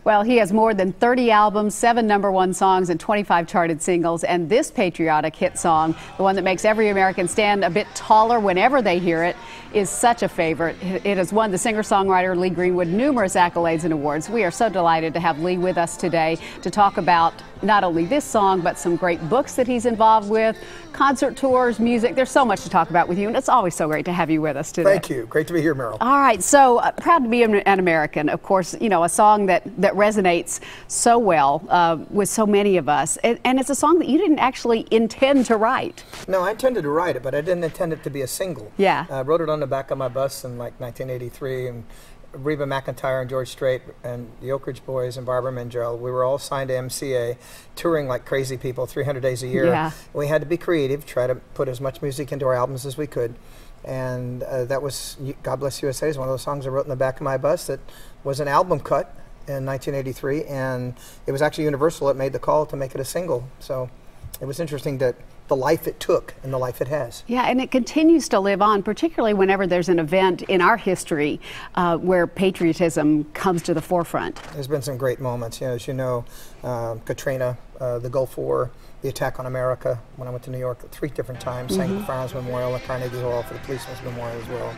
Well, he has more than 30 albums, 7 #1 songs, and 25 charted singles. And this patriotic hit song, the one that makes every American stand a bit taller whenever they hear it, is such a favorite. It has won the singer-songwriter Lee Greenwood numerous accolades and awards. We are so delighted to have Lee with us today to talk about not only this song, but some great books that he's involved with, concert tours, music. There's so much to talk about with you, and it's always so great to have you with us today. Thank you. Great to be here, Meryl. All right, so Proud to Be an American, of course, you know, a song that resonates so well with so many of us. And it's a song that you didn't actually intend to write. No, I intended to write it, but I didn't intend it to be a single. Yeah. I wrote it on the back of my bus in like 1983, and Reba McEntire and George Strait and the Oak Ridge Boys and Barbara Mandrell, we were all signed to MCA, touring like crazy people 300 days a year. Yeah. We had to be creative, try to put as much music into our albums as we could. And that was God Bless USA is one of those songs I wrote in the back of my bus that was an album cut in 1983, and it was actually Universal that made the call to make it a single. So it was interesting that the life it took and the life it has. Yeah, and it continues to live on, particularly whenever there's an event in our history where patriotism comes to the forefront. There's been some great moments. You know, as you know, Katrina, the Gulf War, the attack on America. When I went to New York 3 different times, sang at the Firearms Memorial at Carnegie Hall for the Policeman's Memorial as well.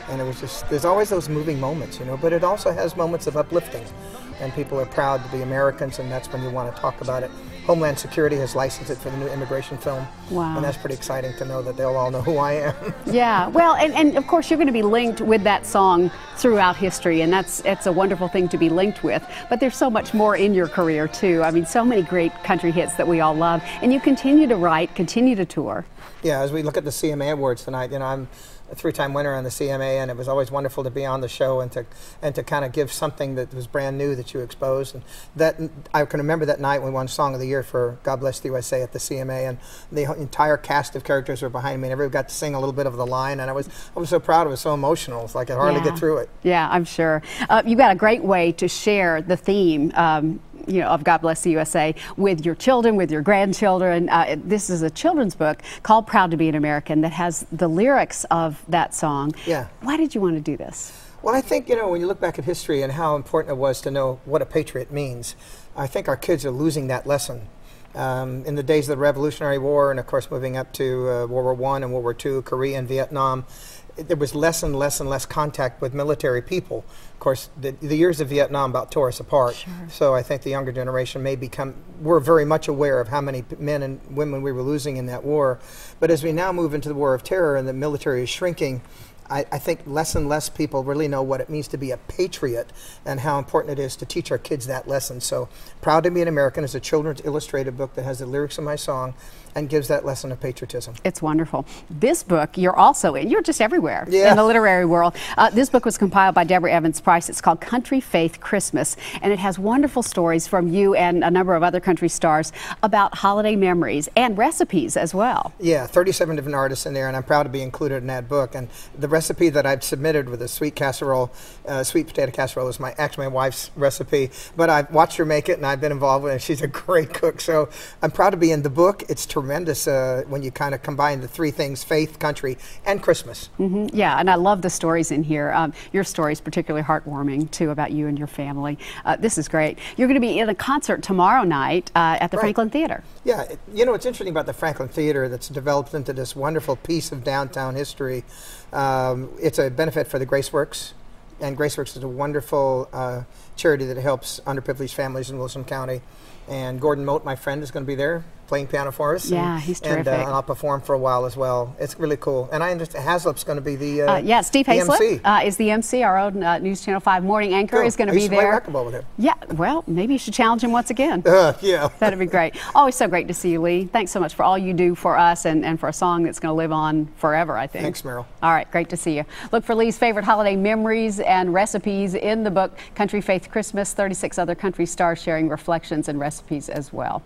And it was just, there's always those moving moments, you know, but it also has moments of uplifting. And people are proud to be Americans, and that's when you want to talk about it. Homeland Security has licensed it for the new immigration film. Wow. And that's pretty exciting to know that they'll all know who I am. Yeah, well, and of course you're going to be linked with that song throughout history, and it's a wonderful thing to be linked with. But there's so much more in your career, too. I mean, so many great country hits that we all love. And you continue to write, continue to tour. Yeah, as we look at the CMA Awards tonight, you know, I'm a 3-time winner on the CMA, and it was always wonderful to be on the show and to kind of give something that was brand new that you exposed. And that I can remember that night we won Song of the Year for God Bless the USA at the CMA, and the entire cast of characters were behind me, and everybody got to sing a little bit of the line, and I was so proud. It was so emotional. It's like I could hardly get through it. Yeah, I'm sure. You've got a great way to share the theme you know, of God Bless the USA with your children, with your grandchildren. This is a children's book called Proud to Be an American that has the lyrics of that song. Yeah. Why did you want to do this? Well, I think, you know, when you look back at history and how important it was to know what a patriot means, I think our kids are losing that lesson. In the days of the Revolutionary War, and of course moving up to World War I and World War II, Korea and Vietnam, there was less and less contact with military people. Of course, the years of Vietnam about tore us apart. Sure. So I think the younger generation we're very much aware of how many men and women we were losing in that war. But as we now move into the war of terror and the military is shrinking, I think less and less people really know what it means to be a patriot and how important it is to teach our kids that lesson. So Proud to Be an American is a children's illustrated book that has the lyrics of my song and gives that lesson of patriotism. It's wonderful. This book, you're also in. You're just everywhere in the literary world. This book was compiled by Deborah Evans Price. It's called Country Faith Christmas, and it has wonderful stories from you and a number of other country stars about holiday memories and recipes as well. Yeah, 37 different artists in there, and I'm proud to be included in that book. And the recipe that I've submitted with the sweet casserole, sweet potato casserole, is actually my wife's recipe. But I've watched her make it, and I've been involved with it. She's a great cook, so I'm proud to be in the book. It's tremendous when you kind of combine the 3 things: faith, country, and Christmas. Yeah, and I love the stories in here. Your story is particularly heartwarming, too, about you and your family. This is great. You're going to be in a concert tomorrow night at the Franklin Theater. Yeah, you know, what's interesting about the Franklin Theater that's developed into this wonderful piece of downtown history. It's a benefit for the GraceWorks, and GraceWorks is a wonderful charity that helps underprivileged families in Wilson County. And Gordon Moat, my friend, is going to be there playing piano for us. Yeah, he's terrific. And I'll perform for a while as well. It's really cool. And I understand Haslip's going to be the yeah, Steve Haslip MC. Is the MC. Our own News Channel 5 morning anchor is going to be there. I used to play racquetball with him. Yeah, well, maybe you should challenge him once again. Yeah. That'd be great. Always so great to see you, Lee. Thanks so much for all you do for us and for a song that's going to live on forever, I think. Thanks, Meryl. All right, great to see you. Look for Lee's favorite holiday memories and recipes in the book Country Faith Christmas. 36 other country stars sharing reflections and recipes as well.